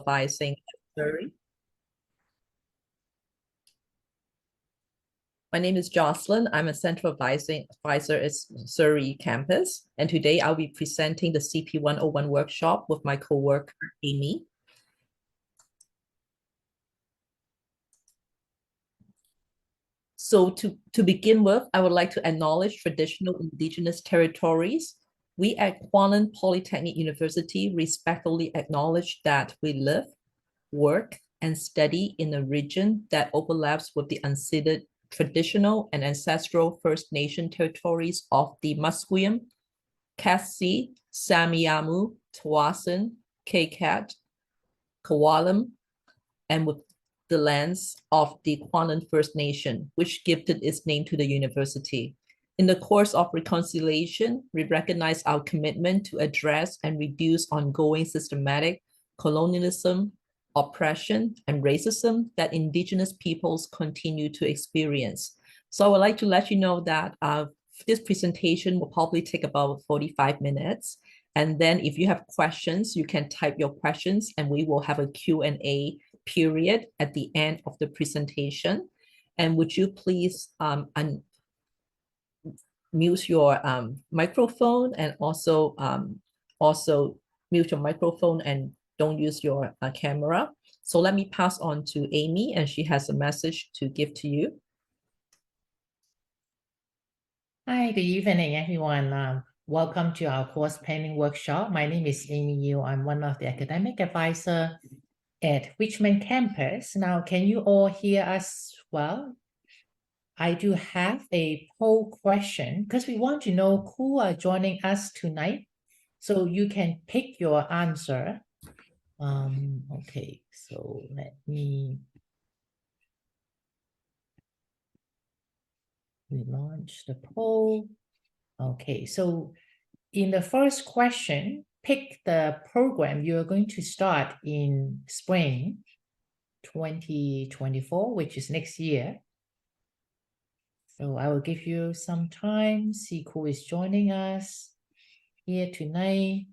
Advising at Surrey. My name is Jocelyn. I'm a Central Advisor at Surrey campus. And today I'll be presenting the CP101 workshop with my coworker, Amy. So to begin with, I would like to acknowledge traditional indigenous territories. We at Kwantlen Polytechnic University respectfully acknowledge that we live, work, and study in a region that overlaps with the unceded traditional and ancestral First Nation territories of the Musqueam, Kassi, Samiamu, Tawasin, Kaikat, Kawalum, and with the lands of the Kwantlen First Nation, which gifted its name to the university. In the course of reconciliation, we recognize our commitment to address and reduce ongoing systematic colonialism, oppression, and racism that Indigenous peoples continue to experience. So I would like to let you know that this presentation will probably take about 45 minutes. And then if you have questions, you can type your questions and we will have a Q&A period at the end of the presentation. And would you please mute your microphone and also mute your microphone and don't use your camera. So let me pass on to Amy and she has a message to give to you. Hi, good evening, everyone. Welcome to our course planning workshop. My name is Amy Yu. I'm one of the academic advisors at Richmond campus. Now, can you all hear us well? I do have a poll question because we want to know who are joining us tonight. So you can pick your answer. Okay, so let me relaunch the poll. Okay, so in the first question, pick the program you're going to start in spring 2024, which is next year. So I will give you some time, see who is joining us here tonight.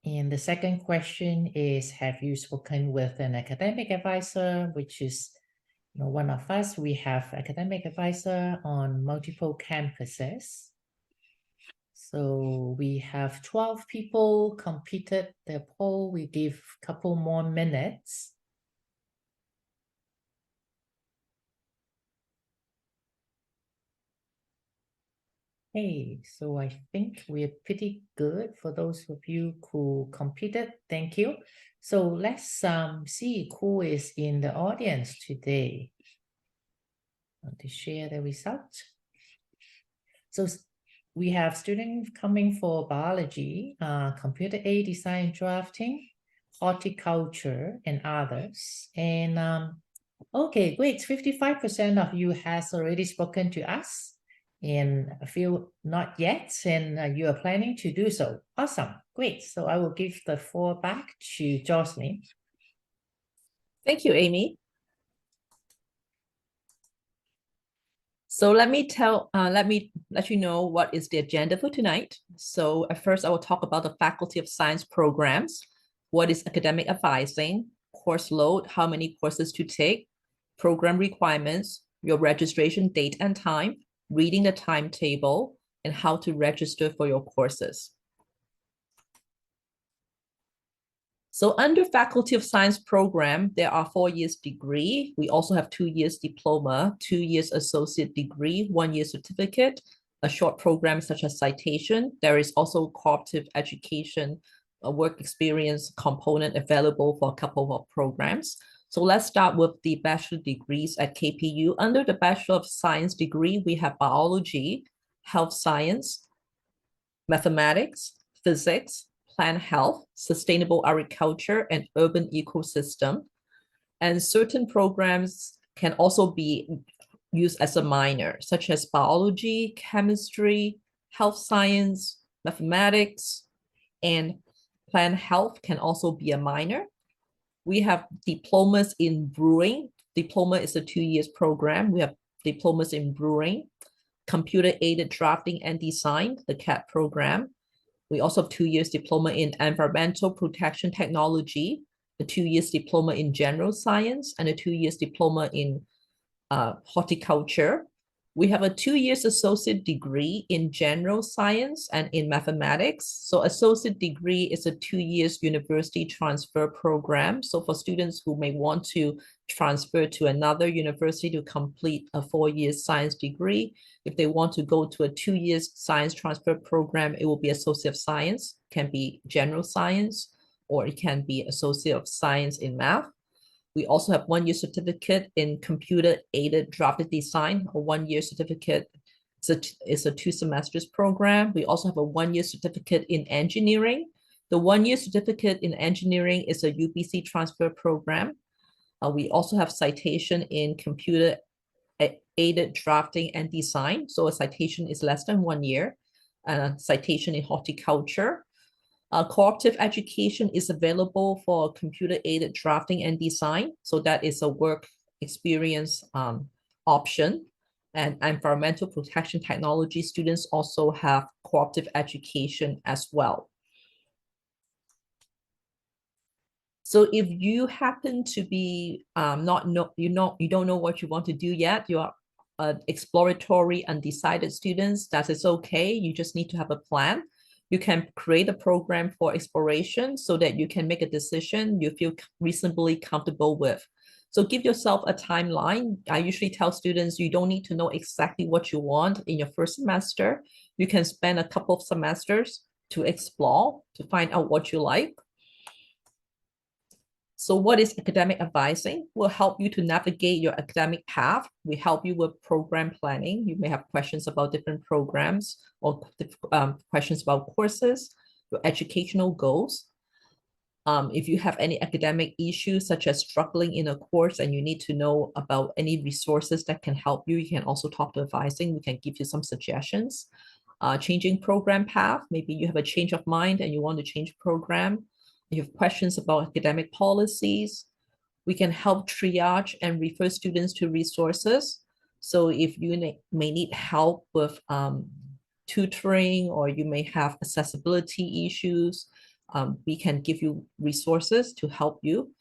And the second question is, have you spoken with an academic advisor, which is one of us. We have academic advisor on multiple campuses. So we have 12 people completed the poll. We give a couple more minutes. Hey, so I think we're pretty good for those of you who completed. Thank you. So let's see who is in the audience today. I want to share the results. So we have students coming for biology, computer aided design drafting, horticulture, and others. And okay, great. 55% of you has already spoken to us. And a few not yet, and you are planning to do so. Awesome, great. So I will give the floor back to Jocelyn. Thank you, Amy. So let me let you know what is the agenda for tonight. So at first, I will talk about the Faculty of Science programs, what is academic advising, course load, how many courses to take, program requirements, your registration date and time, reading the timetable, and how to register for your courses. So under Faculty of Science program, there are 4 years degree. We also have 2 years diploma, 2 years associate degree, 1 year certificate, a short program such as citation. There is also cooperative education, a work experience component available for a couple of programs. So let's start with the bachelor degrees at KPU. Under the Bachelor of Science degree, we have biology, health science, mathematics, physics, plant health, sustainable agriculture, and urban ecosystem. And certain programs can also be used as a minor, such as biology, chemistry, health science, mathematics, and plant health can also be a minor. We have diplomas in brewing. Diploma is a 2 years program. We have diplomas in brewing, computer aided drafting and design, the CAD program, We also have 2 years diploma in environmental protection technology, a 2 years diploma in general science, and a 2 years diploma in horticulture. We have a 2 years associate degree in general science and in mathematics. So associate degree is a 2 years university transfer program. So for students who may want to transfer to another university to complete a 4 years science degree, if they want to go to a 2 years science transfer program, it will be associate of science, can be general science, or it can be associate of science in math. We also have 1 year certificate in computer-aided graphic design, a 1 year certificate. It's a 2 semesters program. We also have a 1 year certificate in engineering. The 1 year certificate in engineering is a UBC transfer program. We also have citation in computer-aided drafting and design. So a citation is less than 1 year. Citation in horticulture. Cooperative education is available for computer-aided drafting and design. So that is a work experience option. And environmental protection technology students also have cooperative education as well. So if you happen to be you don't know what you want to do yet, you are exploratory, undecided students, that is okay. You just need to have a plan. You can create a program for exploration so that you can make a decision you feel reasonably comfortable with. So give yourself a timeline. I usually tell students you don't need to know exactly what you want in your first semester. You can spend a couple of semesters to explore, to find out what you like. So what is academic advising? We'll help you to navigate your academic path. We help you with program planning. You may have questions about different programs or questions about courses, your educational goals. If you have any academic issues, such as struggling in a course and you need to know about any resources that can help you, you can also talk to advising. We can give you some suggestions. Changing program path. Maybe you have a change of mind and you want to change program. You have questions about academic policies. We can help triage and refer students to resources. So if you may need help with tutoring, or you may have accessibility issues, we can give you resources to help you.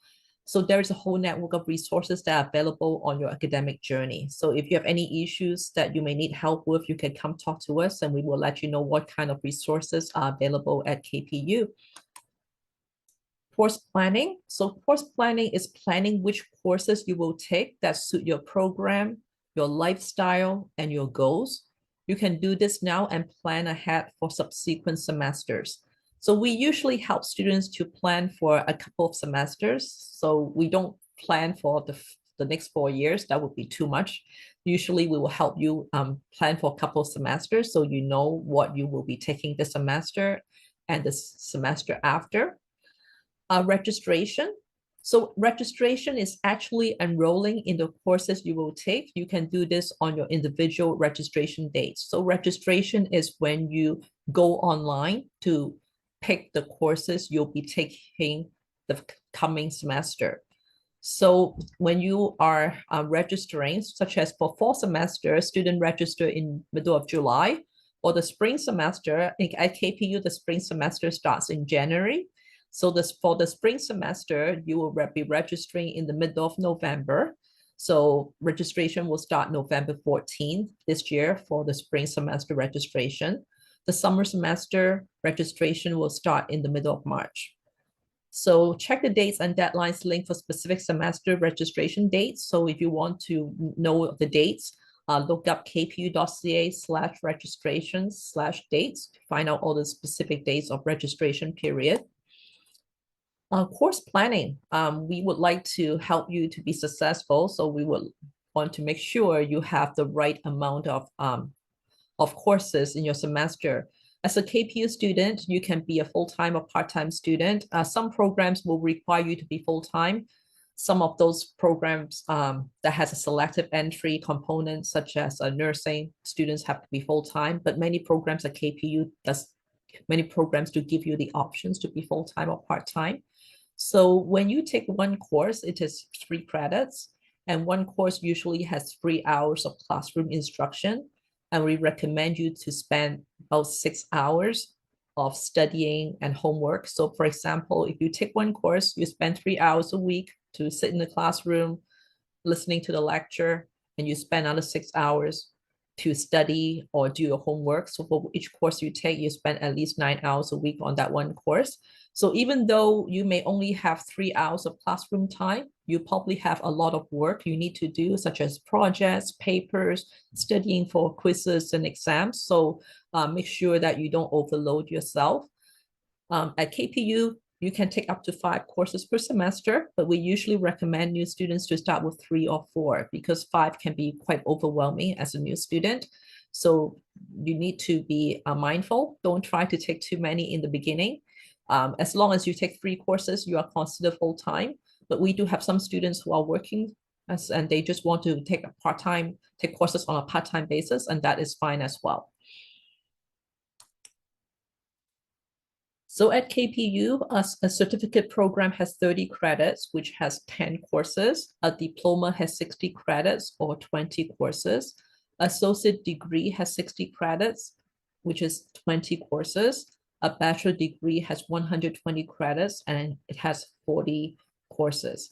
So there is a whole network of resources that are available on your academic journey. So if you have any issues that you may need help with, you can come talk to us and we will let you know what kind of resources are available at KPU. Course planning. So course planning is planning which courses you will take that suit your program, your lifestyle, and your goals. You can do this now and plan ahead for subsequent semesters. So we usually help students to plan for a couple of semesters. So we don't plan for the next 4 years. That would be too much. Usually we will help you plan for a couple of semesters so you know what you will be taking this semester and the semester after. Registration. So registration is actually enrolling in the courses you will take. You can do this on your individual registration dates. So registration is when you go online to pick the courses you'll be taking the coming semester. So when you are registering, such as for fall semester, student register in middle of July, or the spring semester, at KPU, the spring semester starts in January. So for the spring semester, you will be registering in the middle of November. So registration will start November 14th this year for the spring semester registration. The summer semester registration will start in the middle of March. So check the dates and deadlines link for specific semester registration dates. So if you want to know the dates, look up kpu.ca/registrations/dates to find out all the specific dates of registration period. Course planning, we would like to help you to be successful. So we would want to make sure you have the right amount of courses in your semester. As a KPU student, you can be a full-time or part-time student. Some programs will require you to be full-time. Some of those programs that has a selective entry component, such as nursing, students have to be full-time, but many programs at KPU many programs do give you the options to be full-time or part-time. So when you take one course, it is 3 credits, and one course usually has 3 hours of classroom instruction. And we recommend you to spend about 6 hours of studying and homework. So for example, if you take one course, you spend 3 hours a week to sit in the classroom, listening to the lecture, and you spend another 6 hours to study or do your homework. So for each course you take, you spend at least 9 hours a week on that one course. So even though you may only have 3 hours of classroom time, you probably have a lot of work you need to do, such as projects, papers, studying for quizzes and exams. So make sure that you don't overload yourself. At KPU, you can take up to 5 courses per semester, but we usually recommend new students to start with 3 or 4 because 5 can be quite overwhelming as a new student. So you need to be mindful. Don't try to take too many in the beginning. As long as you take 3 courses, you are considered full-time. But we do have some students who are working and they just want to take courses on a part-time basis, and that is fine as well. So at KPU, a certificate program has 30 credits, which has 10 courses. A diploma has 60 credits or 20 courses. Associate degree has 60 credits, which is 20 courses. A bachelor degree has 120 credits and it has 40 courses.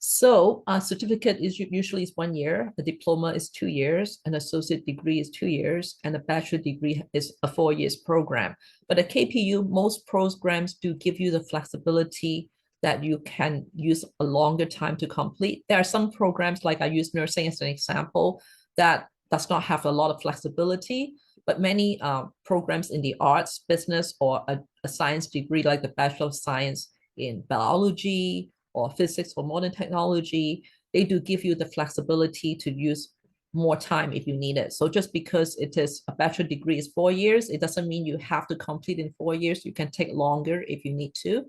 So a certificate is usually 1 year, a diploma is 2 years, an associate degree is 2 years, and a bachelor degree is a 4 years program. But at KPU, most programs do give you the flexibility that you can use a longer time to complete. There are some programs, like I use nursing as an example, that does not have a lot of flexibility, but many programs in the arts, business, or a science degree, like the Bachelor of Science in Biology or Physics or Modern Technology, they do give you the flexibility to use more time if you need it. So just because it is a bachelor degree is 4 years, it doesn't mean you have to complete in 4 years. You can take longer if you need to.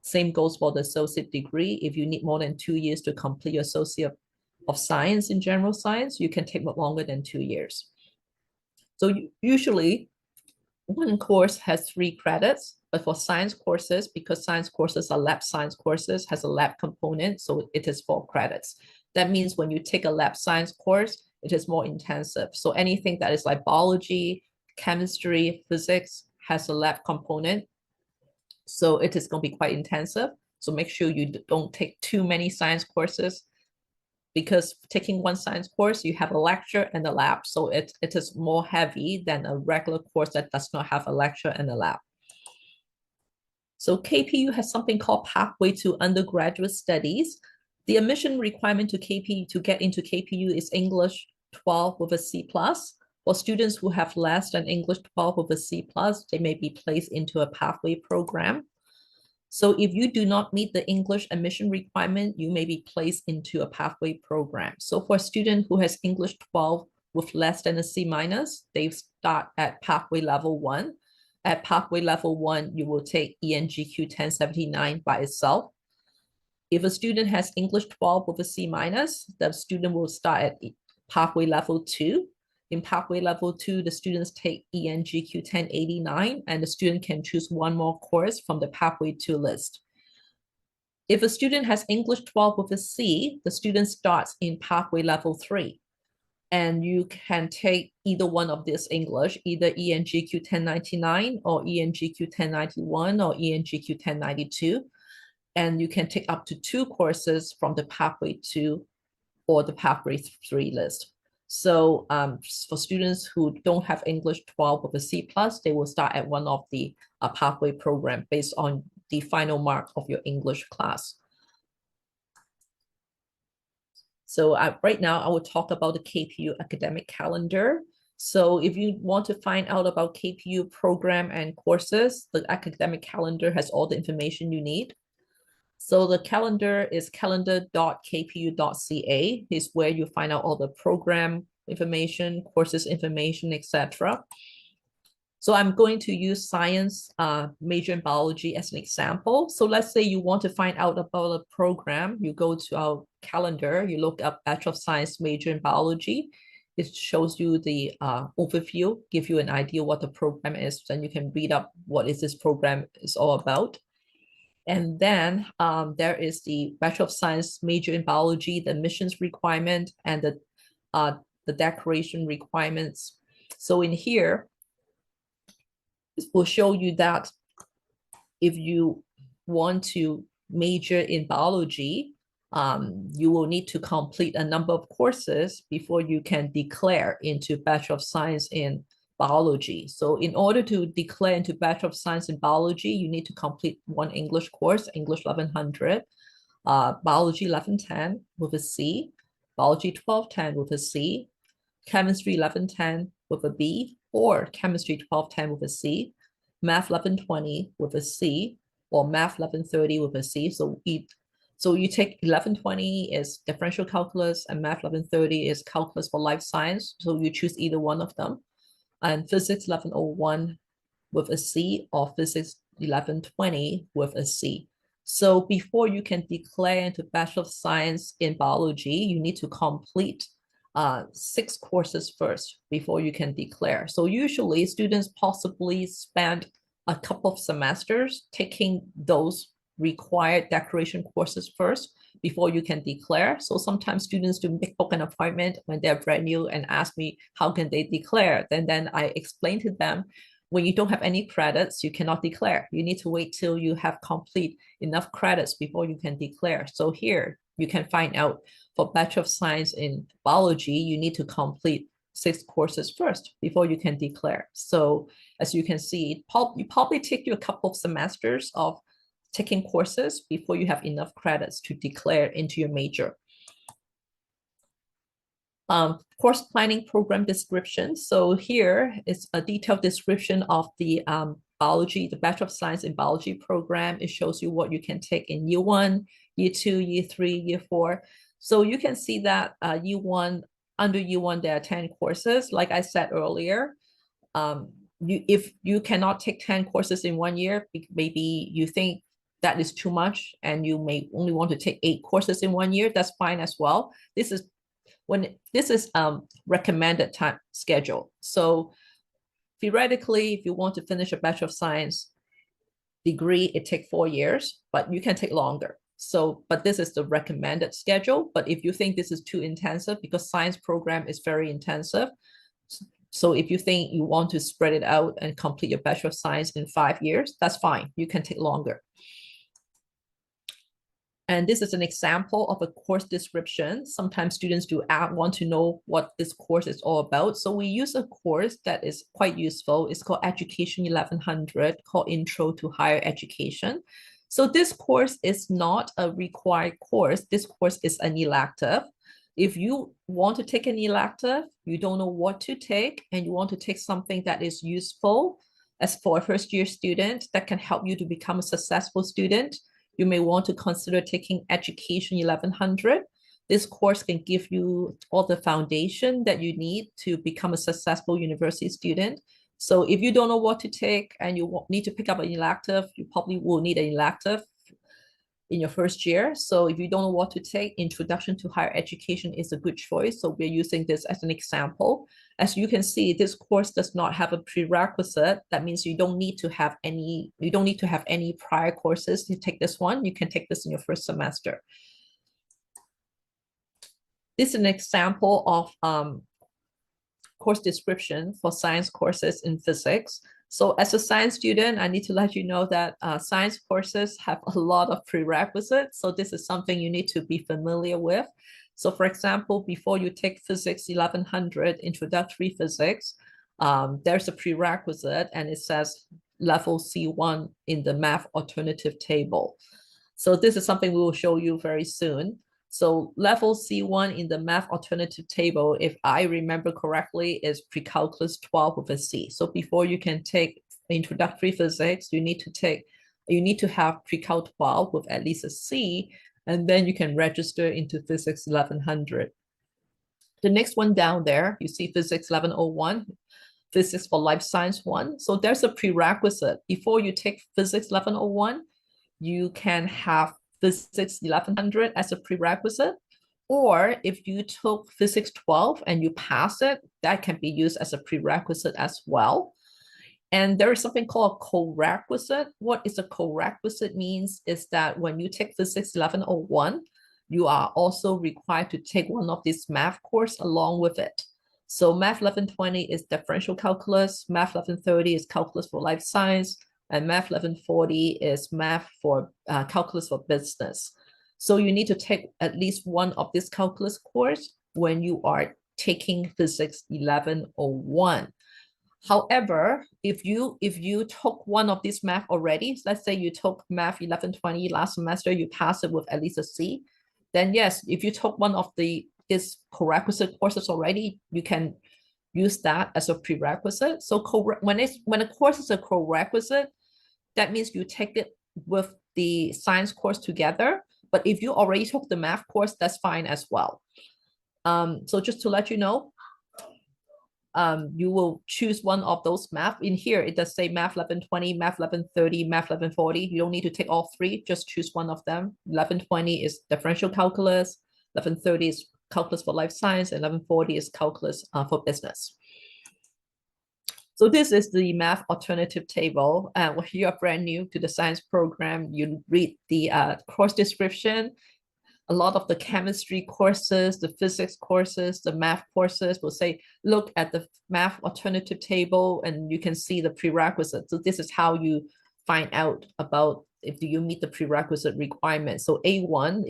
Same goes for the associate degree. If you need more than 2 years to complete your Associate of Science in General Science, you can take longer than 2 years. So usually one course has 3 credits, but for science courses, because science courses are lab science courses, has a lab component, so it is 4 credits. That means when you take a lab science course, it is more intensive. So anything that is like biology, chemistry, physics has a lab component. So it is going to be quite intensive. So make sure you don't take too many science courses, because taking one science course, you have a lecture and a lab. So it is more heavy than a regular course that does not have a lecture and a lab. So KPU has something called Pathway to Undergraduate Studies. The admission requirement to KPU to get into KPU is English 12 with a C+. For students who have less than English 12 with a C+, they may be placed into a pathway program. So if you do not meet the English admission requirement, you may be placed into a pathway program. So for a student who has English 12 with less than a C-, they start at pathway level 1. At pathway level 1, you will take ENGQ 1079 by itself. If a student has English 12 with a C-, the student will start at pathway level 2. In pathway level 2, the students take ENGQ 1089, and the student can choose one more course from the pathway 2 list. If a student has English 12 with a C, the student starts in pathway level 3. And you can take either one of this English, either ENGQ 1099 or ENGQ 1091 or ENGQ 1092. And you can take up to 2 courses from the pathway 2 or the pathway 3 list. So for students who don't have English 12 with a C+, they will start at one of the pathway program based on the final mark of your English class. So right now, I will talk about the KPU academic calendar. So if you want to find out about KPU program and courses, the academic calendar has all the information you need. So the calendar is calendar.kpu.ca is where you find out all the program information, courses information, etc. So I'm going to use science major in biology as an example. So let's say you want to find out about a program, you go to our calendar, you look up Bachelor of Science major in biology. It shows you the overview, give you an idea what the program is, then you can read up what is this program is all about. And then there is the Bachelor of Science major in biology, the admissions requirement, and the declaration requirements. So in here, will show you that if you want to major in biology, you will need to complete a number of courses before you can declare into Bachelor of Science in Biology. So in order to declare into Bachelor of Science in Biology, you need to complete one English course, English 1100, Biology 1110 with a C, Biology 1210 with a C, Chemistry 1110 with a B, or Chemistry 1210 with a C, Math 1120 with a C, or Math 1130 with a C. So you take 1120 is differential calculus and Math 1130 is calculus for life science. So you choose either one of them. And Physics 1101 with a C or Physics 1120 with a C. So before you can declare into Bachelor of Science in Biology, you need to complete 6 courses first before you can declare. So usually students possibly spend a couple of semesters taking those required declaration courses first before you can declare. So sometimes students do book an appointment when they're brand new and ask me how can they declare. Then I explain to them, when you don't have any credits, you cannot declare. You need to wait till you have complete enough credits before you can declare. So here you can find out for Bachelor of Science in Biology, you need to complete 6 courses first before you can declare. So as you can see, you probably take you a couple of semesters of taking courses before you have enough credits to declare into your major. Course planning program description. So here is a detailed description of the biology, the Bachelor of Science in Biology program. It shows you what you can take in year 1, year 2, year 3, year 4. So you can see that under year 1, there are 10 courses. Like I said earlier, if you cannot take 10 courses in 1 year, maybe you think that is too much and you may only want to take 8 courses in 1 year, that's fine as well. This is recommended time schedule. So theoretically, if you want to finish a Bachelor of Science degree, it takes 4 years, but you can take longer. So, but this is the recommended schedule. But if you think this is too intensive, because science program is very intensive, so if you think you want to spread it out and complete your Bachelor of Science in 5 years, that's fine. You can take longer. And this is an example of a course description. Sometimes students do want to know what this course is all about. So we use a course that is quite useful. It's called Education 1100, called Intro to Higher Education. So this course is not a required course. This course is an elective. If you want to take an elective, you don't know what to take, and you want to take something that is useful as for a first-year student that can help you to become a successful student, you may want to consider taking Education 1100. This course can give you all the foundation that you need to become a successful university student. So if you don't know what to take and you need to pick up an elective, you probably will need an elective in your first year. So if you don't know what to take, Introduction to Higher Education is a good choice. So we're using this as an example. As you can see, this course does not have a prerequisite. That means you don't need to have any prior courses to take this one. You can take this in your first semester. This is an example of course description for science courses in physics. So as a science student, I need to let you know that science courses have a lot of prerequisites. So this is something you need to be familiar with. So for example, before you take Physics 1100 Introductory Physics, there's a prerequisite and it says level C1 in the math alternative table. So this is something we will show you very soon. So level C1 in the math alternative table, if I remember correctly, is pre-calculus 12 with a C. So before you can take introductory physics, you need to have pre-cal 12 with at least a C, and then you can register into Physics 1100. The next one down there, you see Physics 1101, Physics for Life Science 1. So there's a prerequisite. Before you take Physics 1101, you can have Physics 1100 as a prerequisite, or if you took Physics 12 and you pass it, that can be used as a prerequisite as well. And there is something called a co-requisite. What is a co-requisite means is that when you take Physics 1101, you are also required to take one of these math course along with it. So Math 1120 is differential calculus, Math 1130 is calculus for life science, and Math 1140 is math for calculus for business. So you need to take at least one of this calculus course when you are taking physics 1101. However, if you took one of these math already, let's say you took math 1120 last semester, you passed it with at least a C, then yes, if you took one of these prerequisite courses already, you can use that as a prerequisite. So when a course is a prerequisite, that means you take it with the science course together. But if you already took the math course, that's fine as well. So just to let you know, you will choose one of those math. In here, it does say math 1120, math 1130, math 1140. You don't need to take all three, just choose one of them. 1120 is differential calculus, 1130 is calculus for life science, and 1140 is calculus for business. So this is the math alternative table. When you are brand new to the science program, you read the course description. A lot of the chemistry courses, the physics courses, the math courses will say, look at the math alternative table and you can see the prerequisites. So this is how you find out about if you meet the prerequisite requirements. So A1,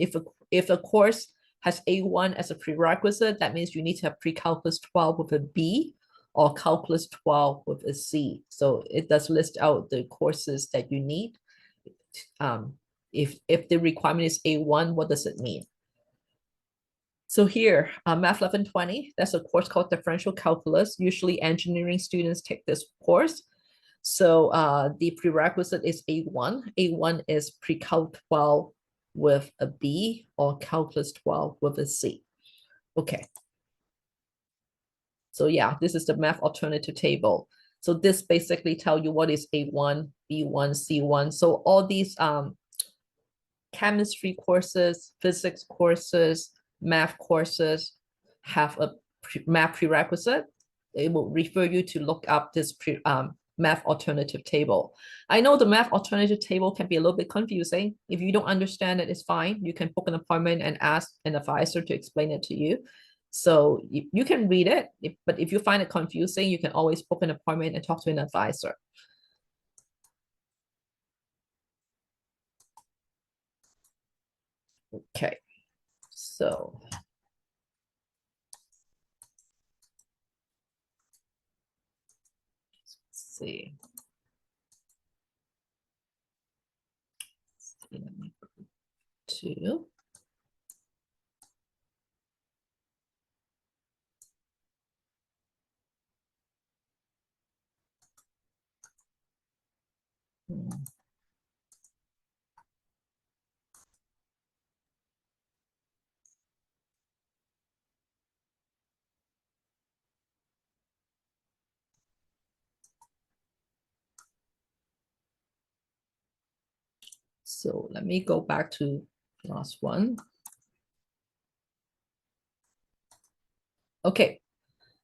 if a course has A1 as a prerequisite, that means you need to have pre-calculus 12 with a B or calculus 12 with a C. So it does list out the courses that you need. If the requirement is A1, what does it mean? So here, Math 1120, that's a course called differential calculus. Usually engineering students take this course. So the prerequisite is A1. A1 is pre-calc 12 with a B or calculus 12 with a C. Okay. So yeah, this is the math alternative table. So this basically tell you what is A1, B1, C1. So all these chemistry courses, physics courses, math courses have a math prerequisite. It will refer you to look up this math alternative table. I know the math alternative table can be a little bit confusing. If you don't understand it, it's fine. You can book an appointment and ask an advisor to explain it to you. So you can read it, but if you find it confusing, you can always book an appointment and talk to an advisor. Okay, so let's see. Let me go to. So let me go back to last one. Okay,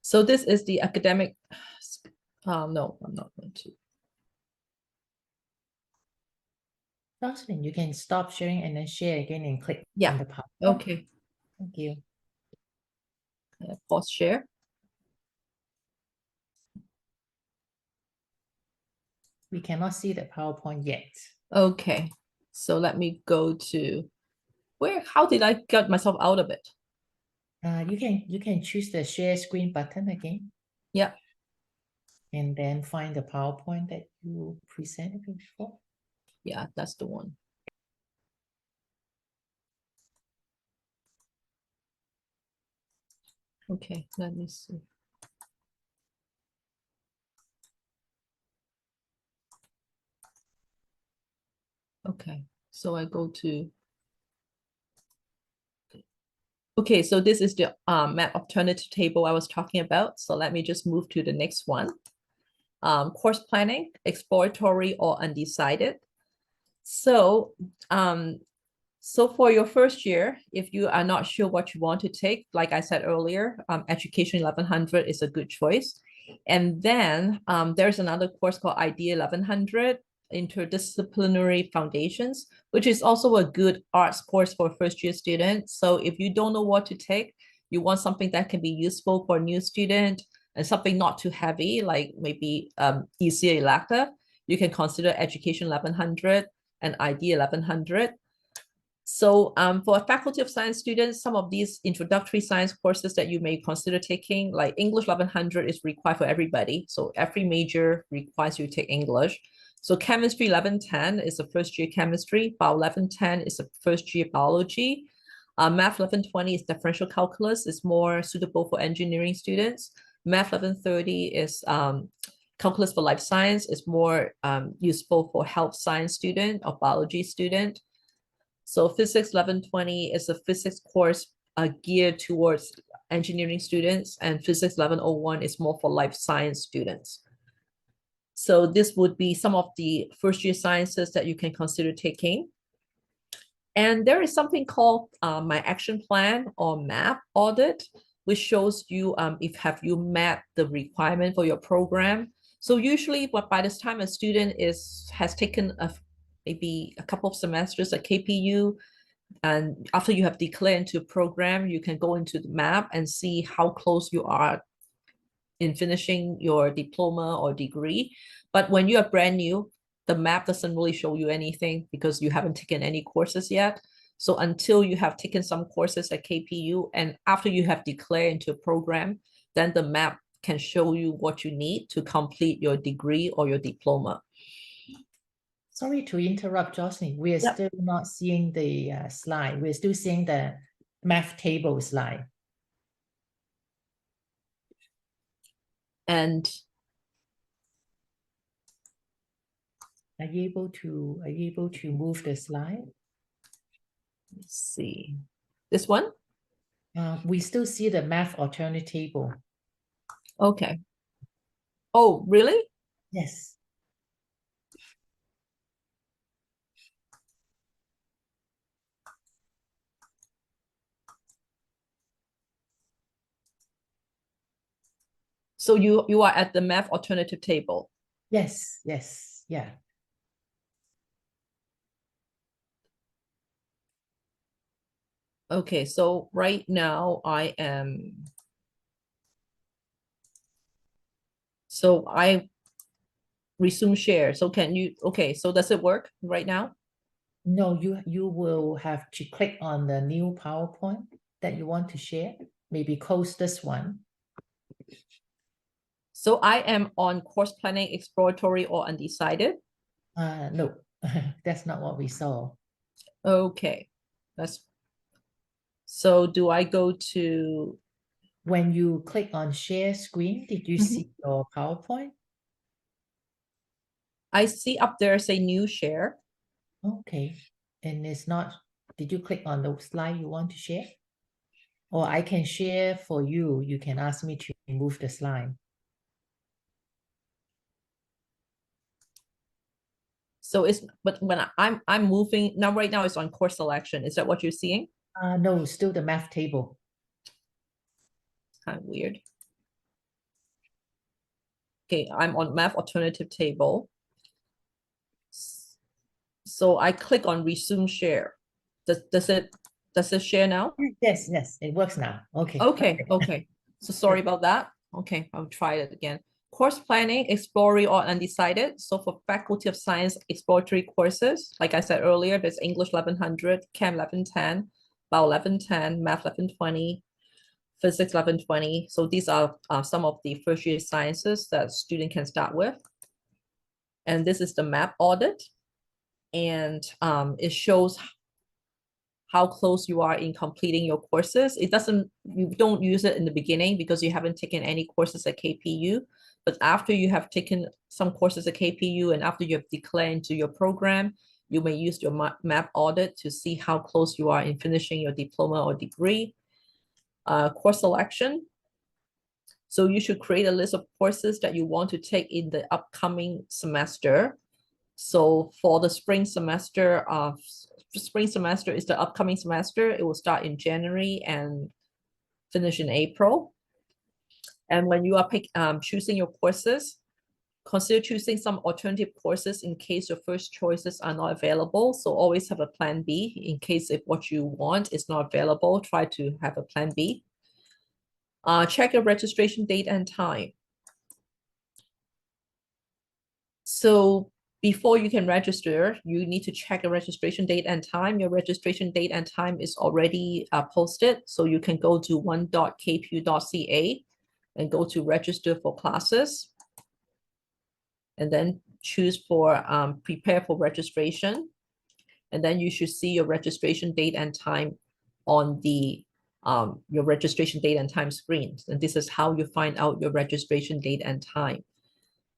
so this is the academic. No, I'm not going to. Jocelyn, you can stop sharing and then share again and click Yeah. on the PowerPoint. Okay. Thank you. Pause share. We cannot see the PowerPoint yet. Okay, so let me go to where. How did I get myself out of it? You can choose the share screen button again. Yeah. And then find the PowerPoint that you presented before. Yeah, that's the one. Okay, let me see. Okay, so I go to. Okay, so this is the math alternative table I was talking about. So let me just move to the next one. Course planning, exploratory or undecided. So so for your first year, if you are not sure what you want to take, like I said earlier, Education 1100 is a good choice. And then there's another course called Idea 1100, Interdisciplinary Foundations, which is also a good arts course for first year students. So if you don't know what to take, you want something that can be useful for a new student and something not too heavy, like maybe easier elective, you can consider Education 1100 and ID 1100. So for Faculty of Science students, some of these introductory science courses that you may consider taking, like English 1100 is required for everybody. So every major requires you to take English. So Chemistry 1110 is a first year chemistry. Bio 1110 is a first year biology. Math 1120 is differential calculus. It's more suitable for engineering students. Math 1130 is calculus for life science. Is more useful for health science student or biology student. So Physics 1120 is a physics course geared towards engineering students, and Physics 1101 is more for life science students. So this would be some of the first year sciences that you can consider taking. And there is something called My Action Plan or MAP audit, which shows you if have you met the requirement for your program. So usually by this time a student has taken maybe a couple of semesters at KPU, and after you have declared into a program, you can go into the MAP and see how close you are in finishing your diploma or degree. But when you are brand new, the MAP doesn't really show you anything because you haven't taken any courses yet. So until you have taken some courses at KPU and after you have declared into a program, then the MAP can show you what you need to complete your degree or your diploma. Sorry to interrupt, Jocelyn. We are still not seeing the slide. We're still seeing the math table slide. And are you able to move the slide? Let's see. This one? We still see the math alternate table. Okay. Oh, really? Yes. So you are at the math alternative table. Yes, yes, yeah. Okay, so right now I resume share. So can you, okay, so does it work right now? No, you will have to click on the new PowerPoint that you want to share. Maybe close this one. So I am on course planning, exploratory or undecided. No, that's not what we saw. Okay, so do I go to? When you click on share screen, did you see your PowerPoint? I see up there say new share. Okay, and it's not, did you click on the slide you want to share? Or I can share for you. You can ask me to remove the slide. So but when I'm moving now, right now it's on course selection. Is that what you're seeing? No, still the math table. It's kind of weird. Okay, I'm on math alternative table. So I click on resume share. Does it share now? Yes, yes, it works now. Okay. Okay. So sorry about that. Okay, I'll try it again. Course planning, exploratory or undecided. So for Faculty of Science exploratory courses, like I said earlier, there's English 1100, Chem 1110, Bio 1110, Math 1120, Physics 1120. So these are some of the first year sciences that student can start with. And this is the MAP audit. And it shows how close you are in completing your courses. You don't use it in the beginning because you haven't taken any courses at KPU, but after you have taken some courses at KPU and after you have declared into your program, you may use your MAP audit to see how close you are in finishing your diploma or degree. Course selection. So you should create a list of courses that you want to take in the upcoming semester. So for the spring semester is the upcoming semester. It will start in January and finish in April. And when you are choosing your courses, consider choosing some alternative courses in case your first choices are not available. So always have a plan B in case if what you want is not available, try to have a plan B. Check your registration date and time. So before you can register, you need to check your registration date and time. Your registration date and time is already posted. So you can go to one.kpu.ca and go to register for classes. And then choose for prepare for registration. And then you should see your registration date and time on the your registration date and time screen. And this is how you find out your registration date and time.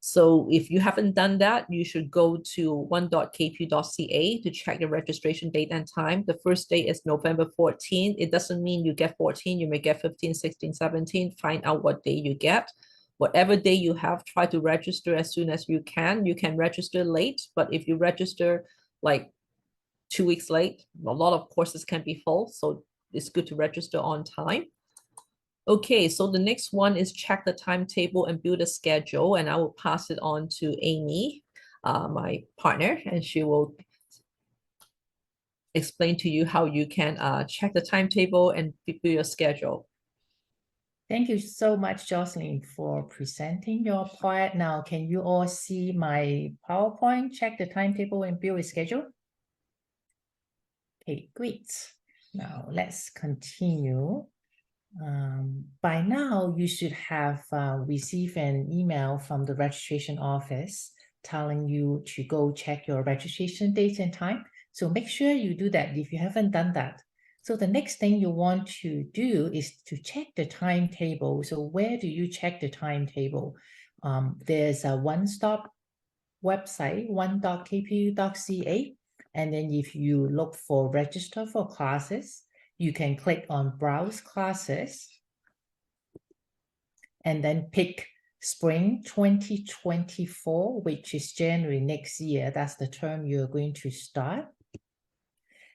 So if you haven't done that, you should go to one.kpu.ca to check your registration date and time. The first day is November 14. It doesn't mean you get 14, you may get 15, 16, 17. Find out what day you get. Whatever day you have, try to register as soon as you can. You can register late, but if you register like 2 weeks late, a lot of courses can be full. So it's good to register on time. Okay, so the next one is check the timetable and build a schedule, and I will pass it on to Amy, my partner, and she will explain to you how you can check the timetable and build your schedule. Thank you so much, Jocelyn, for presenting your part. Now, can you all see my PowerPoint? Check the timetable and build a schedule. Okay, great. Now, let's continue. By now, you should have received an email from the registration office telling you to go check your registration date and time. So make sure you do that if you haven't done that. So the next thing you want to do is to check the timetable. So where do you check the timetable? There's a one-stop website, one.kpu.ca. And then if you look for register for classes, you can click on browse classes and then pick spring 2024, which is January next year. That's the term you're going to start.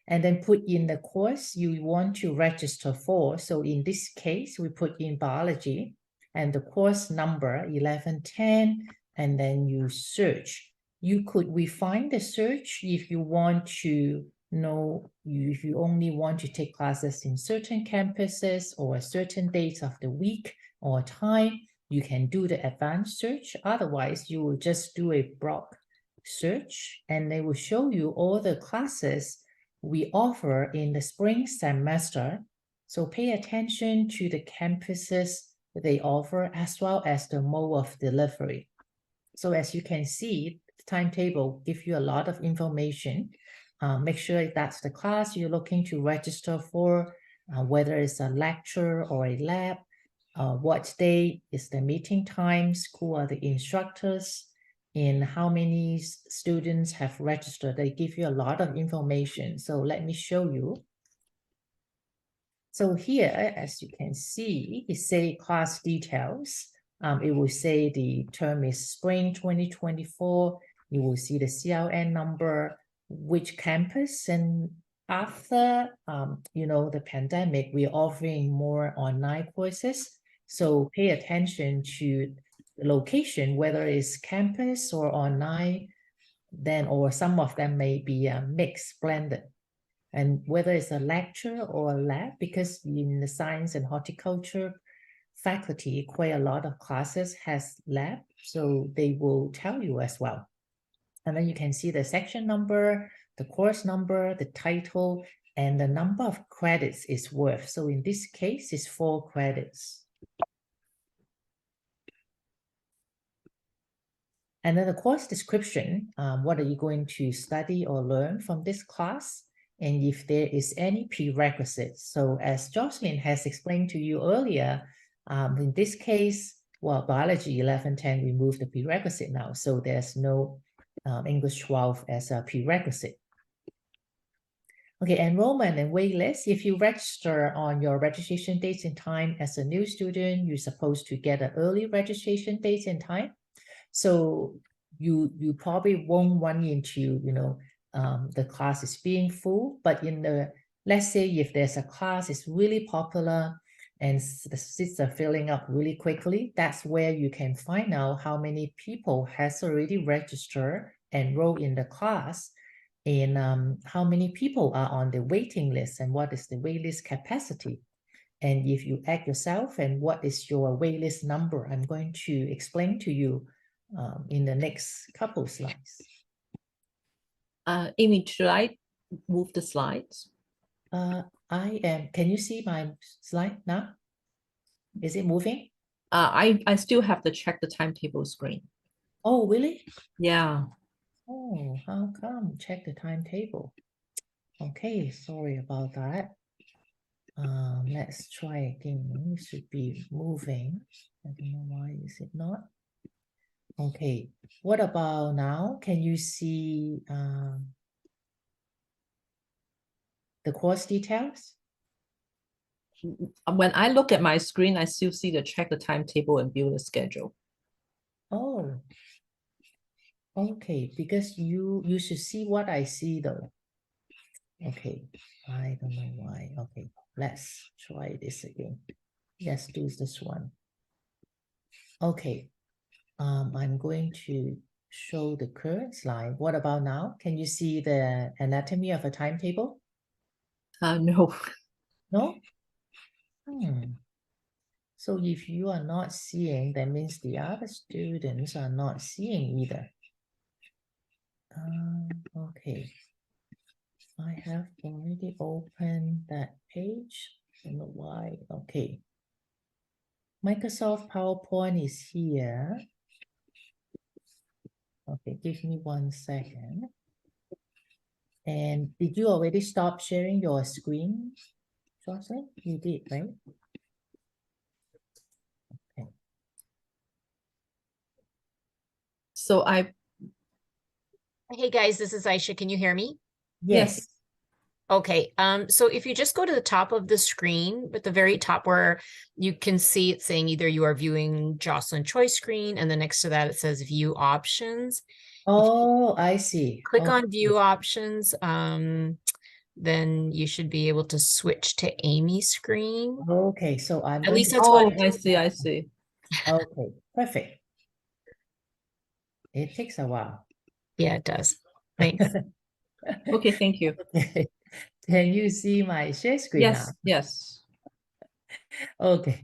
And then put in the course you want to register for. So in this case, we put in biology and the course number 1110, and then you search. You could refine the search if you want to know, if you only want to take classes in certain campuses or certain days of the week or time, you can do the advanced search. Otherwise, you will just do a broad search and they will show you all the classes we offer in the spring semester. So pay attention to the campuses they offer as well as the mode of delivery. So as you can see, the timetable gives you a lot of information. Make sure that's the class you're looking to register for, whether it's a lecture or a lab, what day is the meeting times, who are the instructors, and how many students have registered. They give you a lot of information. So let me show you. So here, as you can see, it says class details. It will say the term is spring 2024. You will see the CLN number, which campus, and after the pandemic, we're offering more online courses. So pay attention to the location, whether it's campus or online, then or some of them may be mixed, blended. And whether it's a lecture or a lab, because in the science and horticulture faculty, quite a lot of classes has lab, so they will tell you as well. And then you can see the section number, the course number, the title, and the number of credits is worth. So in this case, it's 4 credits. And then the course description, what are you going to study or learn from this class? And if there is any prerequisites. So as Jocelyn has explained to you earlier, in this case, well, biology 1110 removed the prerequisite now. So there's no English 12 as a prerequisite. Okay, enrollment and wait list. If you register on your registration dates and time as a new student, you're supposed to get an early registration date and time. So you probably won't run into, the class is being full, but let's say if there's a class is really popular and the seats are filling up really quickly, that's where you can find out how many people has already registered, enrolled in the class, and how many people are on the waiting list and what is the wait list capacity. And if you add yourself and what is your waitlist number, I'm going to explain to you in the next couple slides. Amy, should I move the slides? Can you see my slide now? Is it moving? I still have to check the timetable screen. Oh, really? Yeah. Oh, how come? Check the timetable. Okay, sorry about that. Let's try again. It should be moving. I don't know why is it not. Okay, what about now? Can you see the course details? When I look at my screen, I still see the check the timetable and build a schedule. Oh, okay, because you should see what I see though. Okay, I don't know why. Okay, let's try this again. Let's do this one. Okay, I'm going to show the current slide. What about now? Can you see the anatomy of a timetable? No. No? So if you are not seeing, that means the other students are not seeing either. Okay. I have already opened that page. I don't know why. Okay. Microsoft PowerPoint is here. Okay, give me 1 second. And did you already stop sharing your screen, Jocelyn? You did, right? Okay. So Hey guys, this is Aisha. Can you hear me? Yes. Okay, so if you just go to the top of the screen, at the very top where you can see it saying either you are viewing Jocelyn Choi's screen, and then next to that it says view options. Oh, I see. Click Okay. on view options, then you should be able to switch to Amy's screen. Okay, so I'm At going least to... that's Oh, what I see, I see. Okay, perfect. It takes a while. Yeah, it does. Thanks. Okay, thank you. Okay. Can you see my share screen now? Yes, yes. Okay.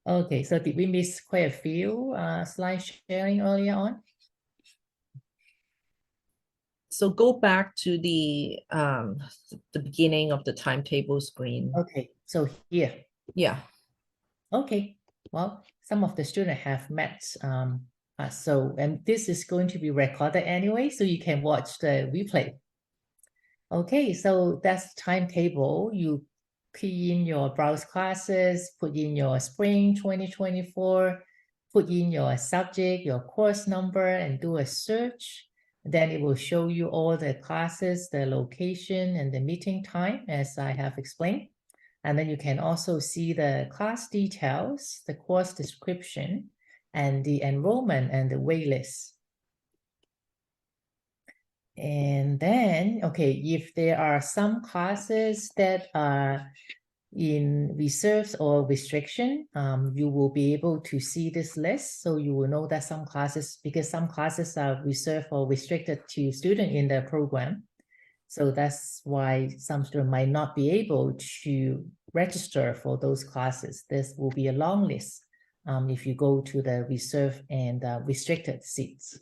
Okay, so did we miss quite a few slide sharing earlier on? So go back to the beginning of the timetable screen. Okay, so here. Yeah. Okay, well, some of the students have met. And this is going to be recorded anyway, so you can watch the replay. Okay, so that's timetable. You key in your browse classes, put in your spring 2024, put in your subject, your course number, and do a search. Then it will show you all the classes, the location, and the meeting time, as I have explained. And then you can also see the class details, the course description, and the enrollment and the waitlist. And then, okay, if there are some classes that are in reserves or restriction, you will be able to see this list. So you will know that some classes, because some classes are reserved or restricted to students in the program. So that's why some students might not be able to register for those classes. This will be a long list if you go to the reserved and restricted seats.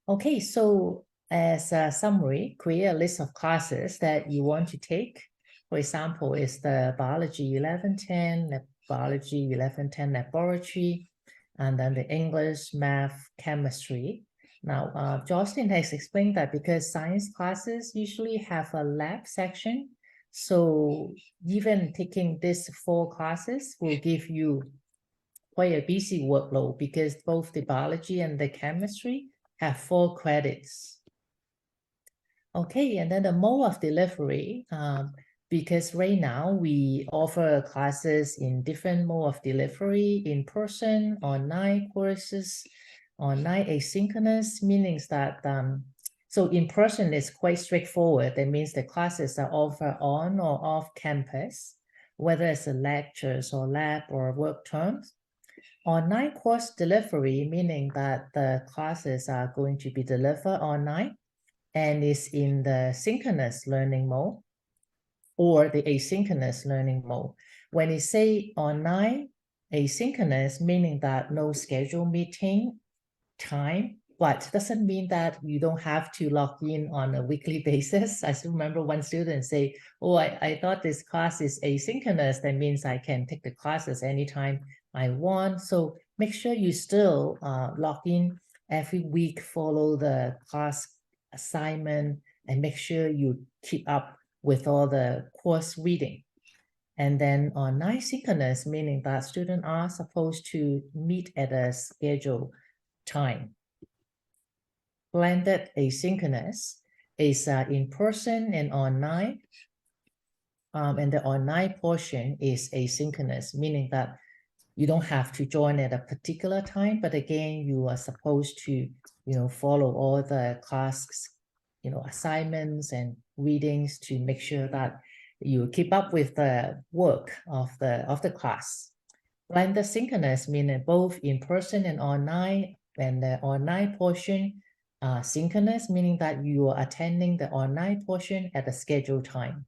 Okay, so as a summary, create a list of classes that you want to take. For example, is the Biology 1110, Biology 1110 Laboratory, and then the English, Math, Chemistry. Now, Jocelyn has explained that because science classes usually have a lab section, so even taking these 4 classes will give you quite a busy workload because both the biology and the chemistry have 4 credits. Okay, and then the mode of delivery, because right now we offer classes in different mode of delivery, in person, online courses, online asynchronous, meaning that, so in person is quite straightforward. That means the classes are offered on or off campus, whether it's a lectures or lab or work terms. Online course delivery, meaning that the classes are going to be delivered online and is in the synchronous learning mode. or the asynchronous learning mode. When it say online asynchronous, meaning that no scheduled meeting time, but doesn't mean that you don't have to log in on a weekly basis. I still remember one student say, oh, I thought this class is asynchronous. That means I can take the classes anytime I want. So make sure you still log in every week, follow the class assignment, and make sure you keep up with all the course reading. And then online synchronous, meaning that students are supposed to meet at a scheduled time. Blended asynchronous is in person and online. And the online portion is asynchronous, meaning that you don't have to join at a particular time, but again, you are supposed to, follow all the class, assignments and readings to make sure that you keep up with the work of the class. Blended synchronous, meaning both in person and online, and the online portion synchronous, meaning that you are attending the online portion at a scheduled time.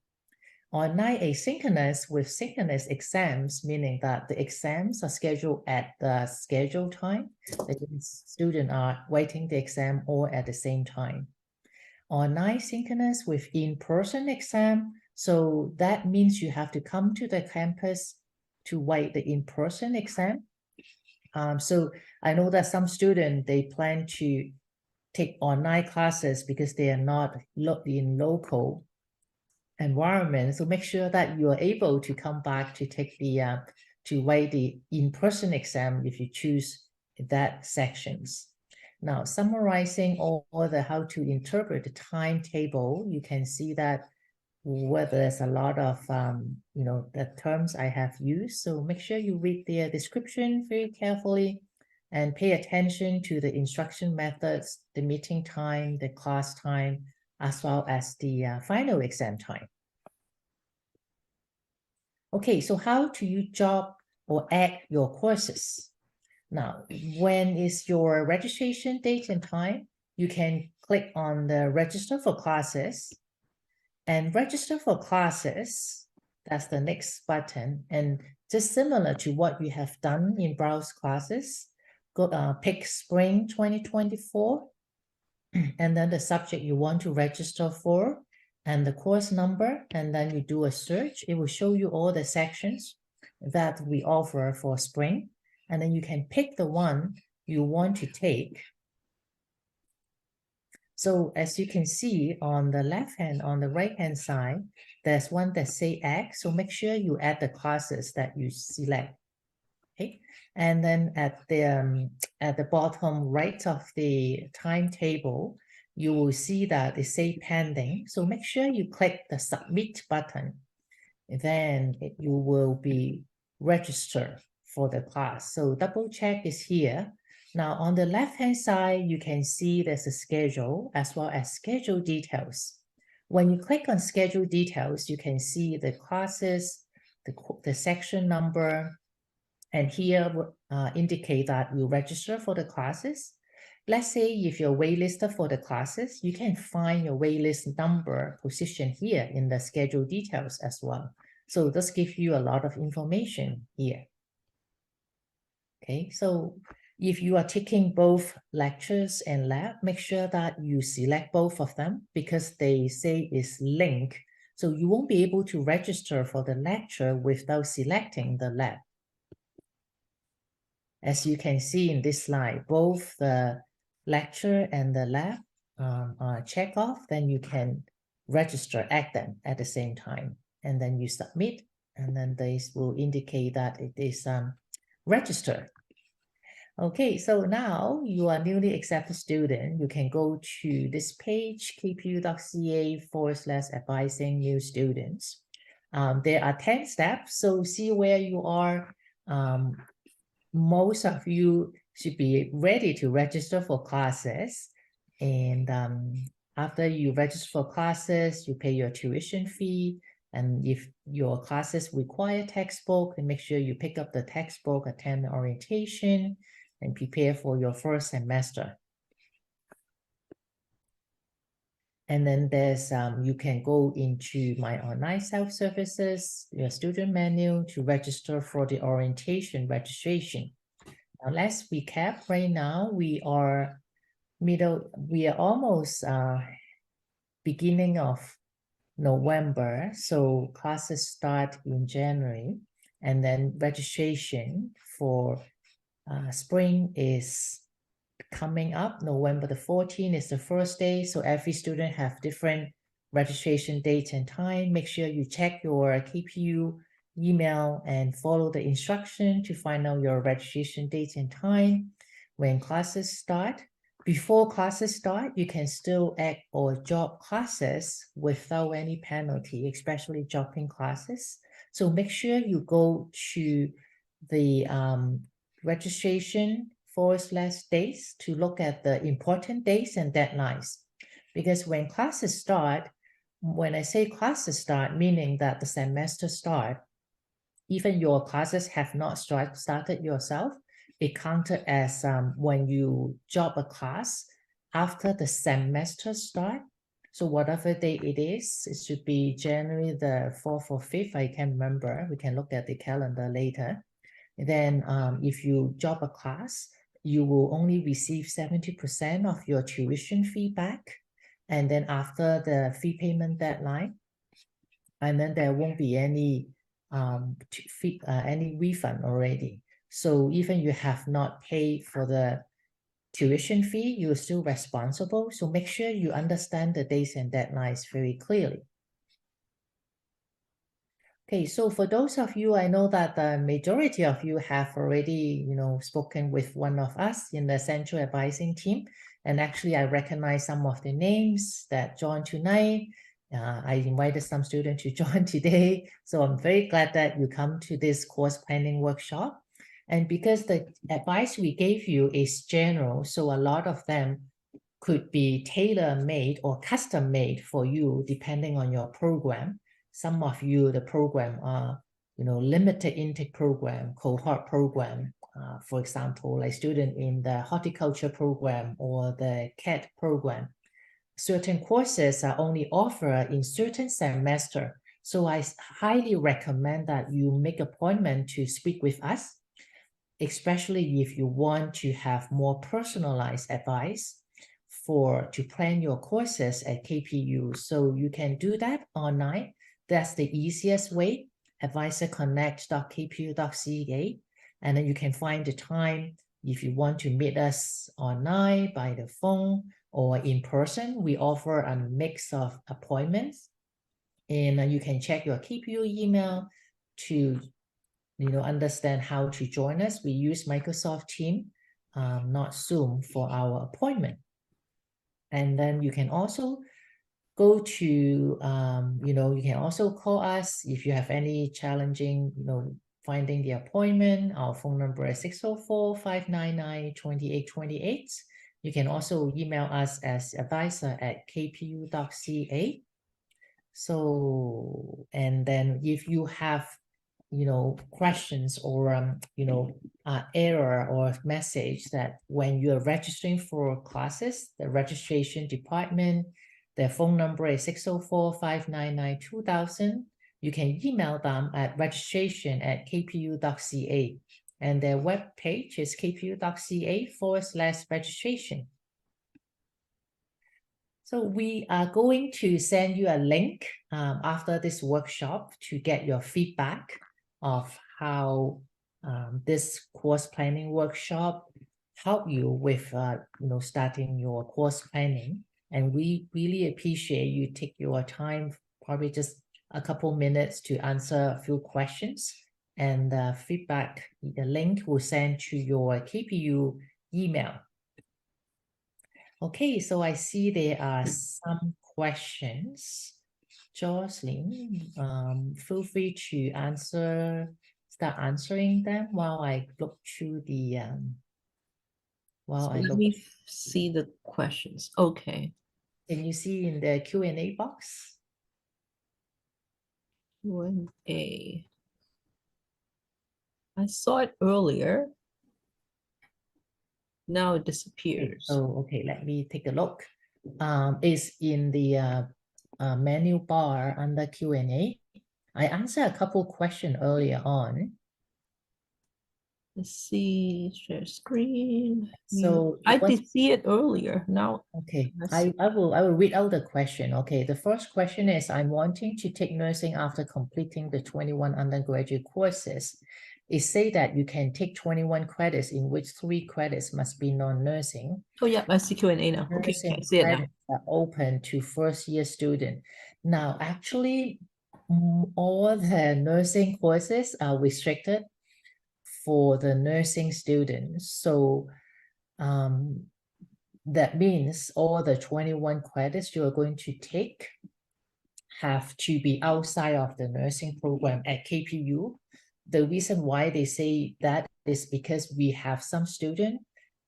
Online asynchronous with synchronous exams, meaning that the exams are scheduled at the scheduled time. The students are writing the exam all at the same time. Online synchronous with in-person exam. So that means you have to come to the campus to write the in-person exam. So I know that some students, they plan to take online classes because they are not in local environment. So make sure that you are able to come back to take the to write the in-person exam if you choose that sections. Now, summarizing all the how to interpret the timetable, you can see that where there's a lot of the terms I have used. So make sure you read the description very carefully and pay attention to the instruction methods, the meeting time, the class time, as well as the final exam time. Okay, so how do you job or add your courses? Now, when is your registration date and time? You can click on the register for classes and register for classes. That's the next button. And just similar to what we have done in browse classes, go pick spring 2024 and then the subject you want to register for and the course number, and then you do a search. It will show you all the sections that we offer for spring, and then you can pick the one you want to take. So as you can see on the left hand, on the right hand side, there's one that say add. So make sure you add the classes that you select. Okay, and then at the bottom right of the timetable, you will see that it say pending. So make sure you click the submit button. Then you will be registered for the class. So double check is here. Now on the left hand side, you can see there's a schedule as well as schedule details. When you click on schedule details, you can see the classes, the section number, and here indicate that you register for the classes. Let's say if you're waitlisted for the classes, you can find your waitlist number position here in the schedule details as well. So this gives you a lot of information here. Okay, so if you are taking both lectures and lab, make sure that you select both of them because they say it's linked. So you won't be able to register for the lecture without selecting the lab. As you can see in this slide, both the lecture and the lab are check off, then you can register, add them at the same time, and then you submit, and then this will indicate that it is registered. Okay, so now you are newly accepted student. You can go to this page, kpu.ca/advising new students. There are 10 steps, so see where you are. Most of you should be ready to register for classes. And after you register for classes, you pay your tuition fee. And if your classes require textbook, then make sure you pick up the textbook, attend the orientation, and prepare for your first semester. And then there's you can go into my online self-services, your student menu to register for the orientation registration. Now let's recap. Right now we are almost beginning of November, so classes start in January, and then registration for spring is coming up. November the 14th is the first day, so every student have different registration date and time. Make sure you check your KPU email and follow the instruction to find out your registration date and time when classes start. Before classes start, you can still add or drop classes without any penalty, especially dropping classes. So make sure you go to the registration/days to look at the important dates and deadlines. Because when classes start, when I say classes start, meaning that the semester start, even your classes have not started yourself, it counted as when you drop a class after the semester start. So whatever day it is, it should be January the 4th or 5th, I can't remember. We can look at the calendar later. Then if you drop a class, you will only receive 70% of your tuition fee back. And then after the fee payment deadline, and then there won't be any refund already. So even you have not paid for the tuition fee, you're still responsible. So make sure you understand the dates and deadlines very clearly. Okay, so for those of you, I know that the majority of you have already, spoken with one of us in the central advising team. And actually, I recognize some of the names that joined tonight. I invited some students to join today. So I'm very glad that you come to this course planning workshop. And because the advice we gave you is general, so a lot of them could be tailor-made or custom-made for you depending on your program. Some of you, the program are, limited intake program, cohort program. For example, like student in the horticulture program or the CAT program. Certain courses are only offered in certain semester. So I highly recommend that you make appointment to speak with us, especially if you want to have more personalized advice to plan your courses at KPU. So you can do that online. That's the easiest way, advisorconnect.kpu.ca. And then you can find the time if you want to meet us online, by the phone, or in person. We offer a mix of appointments. And you can check your KPU email to understand how to join us. We use Microsoft Teams, not Zoom, for our appointment. And then you can also go to, you can also call us if you have any challenging, finding the appointment. Our phone number is 604-599-2828. You can also email us as advisor@kpu.ca. So, and then if you have, questions or, error or message that when you are registering for classes, the registration department, their phone number is 604-599-2000. You can email them at registration@kpu.ca. And their web page is kpu.ca/registration. So we are going to send you a link after this workshop to get your feedback of how this course planning workshop help you with starting your course planning. And we really appreciate you take your time, probably just a couple minutes to answer a few questions. And the feedback, the link will send to your KPU email. Okay, so I see there are some questions. Jocelyn, feel free to start answering them while I look through the Let me see the questions. Okay. Can you see in the Q&A box? Q&A. I saw it earlier. Now it disappears. Okay, let me take a look. is in the menu bar under Q&A. I answered a couple questions earlier on. Let's see, share screen. So I what- did see it earlier. Now, Okay, let's I see. will read out the question. Okay, the first question is, I'm wanting to take nursing after completing the 21 undergraduate courses. It say that you can take 21 credits, in which 3 credits must be non-nursing. Oh, yeah, I see Q&A now. Okay, Nursing I see it now. credits are open to first-year student. Now, actually, all the nursing courses are restricted for the nursing students. So that means all the 21 credits you are going to take have to be outside of the nursing program at KPU. The reason why they say that is because we have some students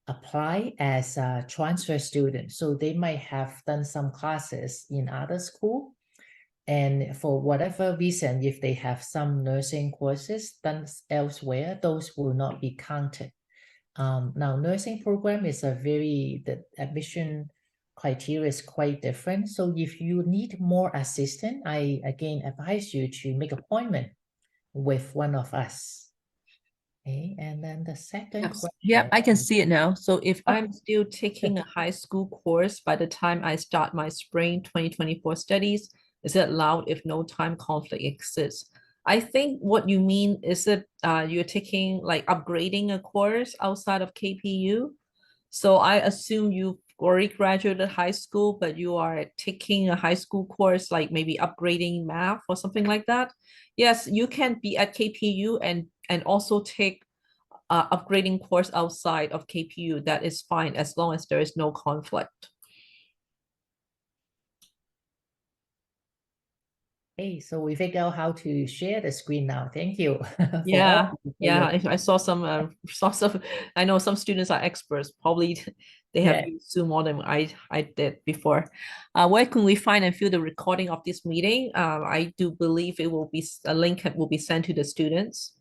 apply as a transfer student. So they might have done some classes in other school. And for whatever reason, if they have some nursing courses done elsewhere, those will not be counted. Now, nursing program is the admission criteria is quite different. So if you need more assistance, I again advise you to make appointment with one of us. Okay, and then the second question. Yeah, I can see it now. So if Oh. I'm still taking a high school course by the time I start my spring 2024 studies, is it allowed if no time conflict exists? I think what you mean is that you're taking like upgrading a course outside of KPU. So I assume you've already graduated high school, but you are taking a high school course, like maybe upgrading math or something like that. Yes, you can be at KPU and also take upgrading course outside of KPU. That is fine as long as there is no conflict. Hey, so we figured out how to share the screen now. Thank you. Yeah, for yeah. your- I saw some. I know some students are experts. Probably they have Yeah. used Zoom more than I did before. Where can we find and view the recording of this meeting? I do believe it will be a link will be sent to the students.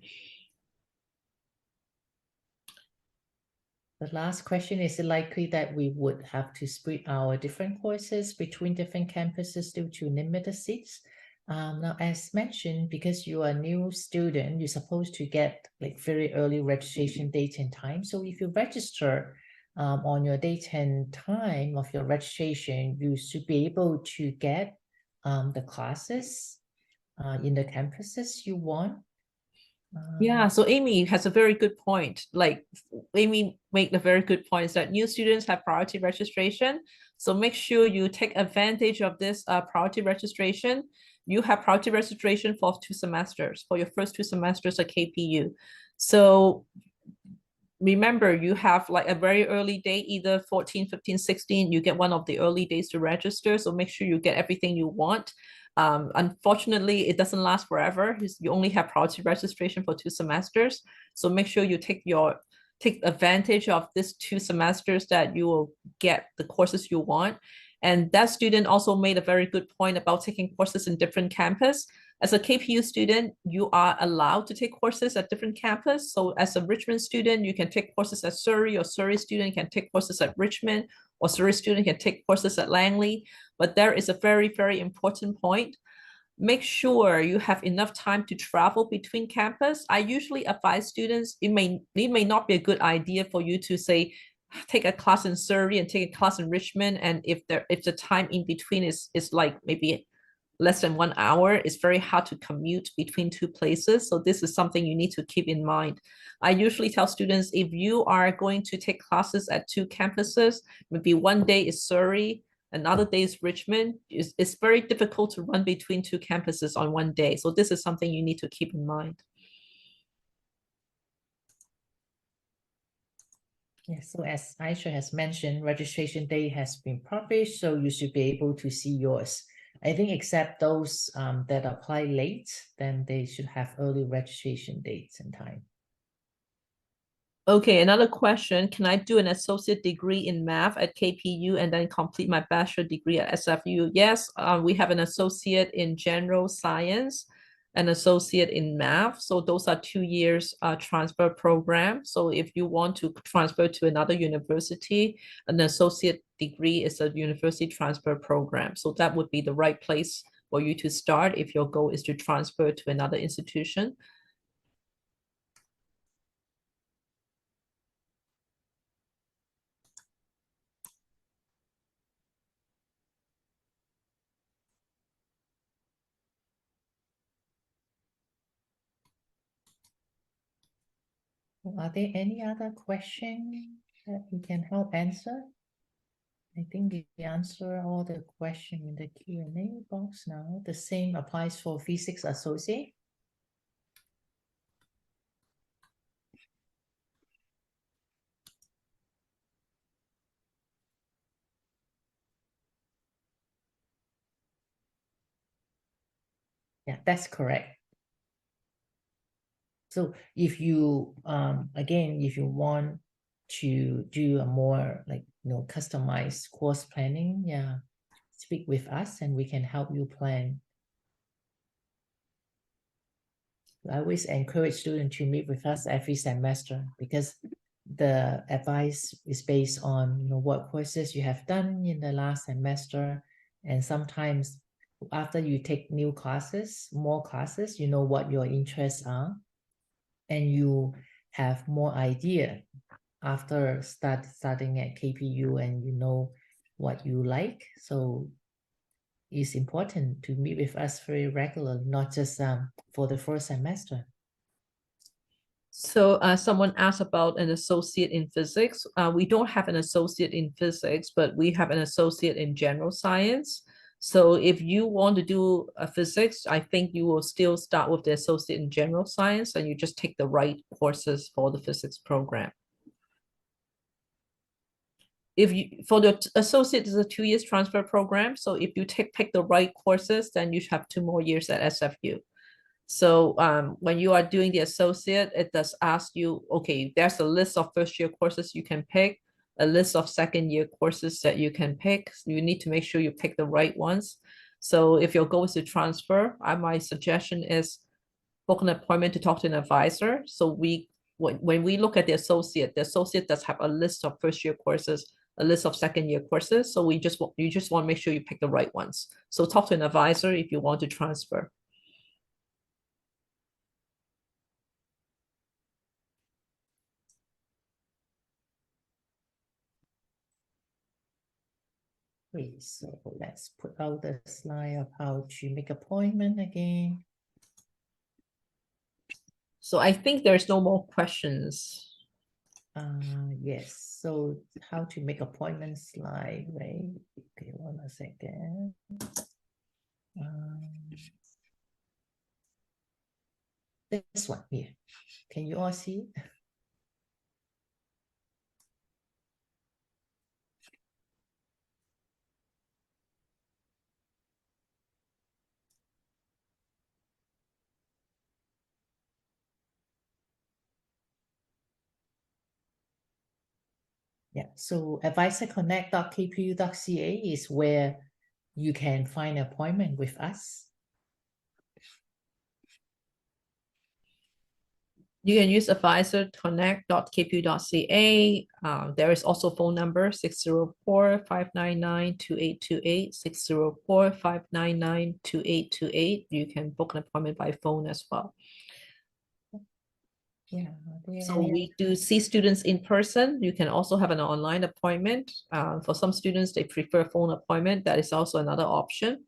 The last question, is it likely that we would have to split our different courses between different campuses due to limited seats? Now, as mentioned, because you are a new student, you're supposed to get like very early registration date and time. So if you register on your date and time of your registration, you should be able to get the classes in the campuses you want. Yeah, so Amy has a very good point. Like Amy made a very good point is that new students have priority registration. So make sure you take advantage of this priority registration. You have priority registration for 2 semesters, for your first 2 semesters at KPU. So remember, you have like a very early date, either 14, 15, 16, you get one of the early days to register. So make sure you get everything you want. Unfortunately, it doesn't last forever. You only have priority registration for 2 semesters. So make sure you take advantage of these 2 semesters that you will get the courses you want. And that student also made a very good point about taking courses in different campus. As a KPU student, you are allowed to take courses at different campus. So as a Richmond student, you can take courses at Surrey, or Surrey student can take courses at Richmond, or Surrey student can take courses at Langley. But there is a very, very important point. Make sure you have enough time to travel between campus. I usually advise students, it may not be a good idea for you to say, take a class in Surrey and take a class in Richmond. And if the time in between is like maybe less than 1 hour, it's very hard to commute between 2 places. So this is something you need to keep in mind. I usually tell students, if you are going to take classes at 2 campuses, maybe one day is Surrey, another day is Richmond, it's very difficult to run between 2 campuses on one day. So this is something you need to keep in mind. Yes, so as Aisha has mentioned, registration date has been published, so you should be able to see yours. I think except those that apply late, then they should have early registration dates and time. Okay, another question. Can I do an associate degree in math at KPU and then complete my bachelor degree at SFU? Yes, we have an associate in general science. an associate in math. So those are 2 years transfer program. So if you want to transfer to another university, an associate degree is a university transfer program. So that would be the right place for you to start if your goal is to transfer to another institution. Are there any other questions that we can help answer? I think we answer all the questions in the Q&A box now. The same applies for physics associate. Yeah, that's correct. So if you, again, if you want to do a more like, customized course planning, yeah, speak with us and we can help you plan. I always encourage students to meet with us every semester because the advice is based on what courses you have done in the last semester, and sometimes after you take new classes, more classes, you know what your interests are, and you have more idea after starting at KPU, and you know what you like. So it's important to meet with us very regularly, not just for the first semester. So someone asked about an associate in physics. We don't have an associate in physics, but we have an associate in general science. So if you want to do a physics, I think you will still start with the associate in general science and you just take the right courses for the physics program. If you for the associate is a 2 years transfer program. So if you pick the right courses, then you have 2 more years at SFU. So when you are doing the associate, it does ask you, okay, there's a list of first year courses you can pick, a list of second year courses that you can pick. You need to make sure you pick the right ones. So if your goal is to transfer, my suggestion is book an appointment to talk to an advisor. So when we look at the associate does have a list of first year courses, a list of second year courses. So you just want to make sure you pick the right ones. So talk to an advisor if you want to transfer. Great. So let's put out the slide of how to make appointment again. So I think there's no more questions. Yes. So how to make appointment slide, right? Okay, 1 second. This one here. Can you all see? Yeah, so advisorconnect.kpu.ca is where you can find an appointment with us. You can use advisorconnect.kpu.ca. There is also phone number 604-599-2828, 604-599-2828. You can book an appointment by phone as well. Yeah. So we do see students in person. You can also have an online appointment. For some students, they prefer phone appointment. That is also another option.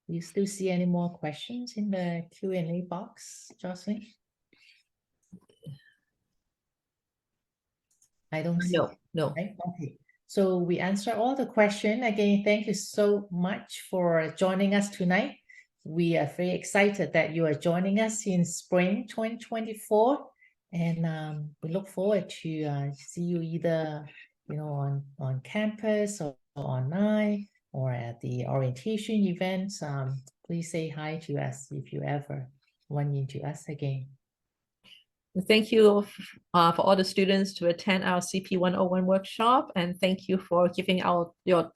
You still see any more questions in the Q&A box, Jocelyn? I don't see. No. Right? Okay. So we answer all the questions. Again, thank you so much for joining us tonight. We are very excited that you are joining us in spring 2024. And we look forward to see you either, on campus or online or at the orientation events. Please say hi to us if you ever run into us again. Thank you for all the students to attend our CP 101 workshop, and thank you for giving out your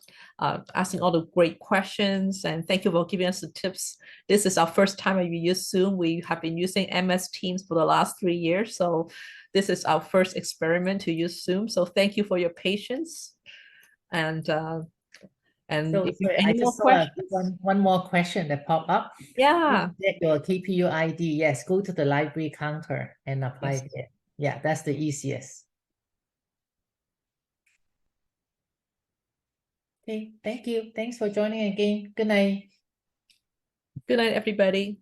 asking all the great questions, and thank you for giving us the tips. This is our first time we use Zoom. We have been using MS Teams for the last 3 years, so this is our first experiment to use Zoom. So thank you for your patience, and So if you sorry, have I any more just saw questions, one more question that popped up. yeah. Get your KPU ID. Yes, go to the library counter and apply Yes. there. Yeah, that's the easiest. Okay, thank you. Thanks for joining again. Good night. Good night, everybody.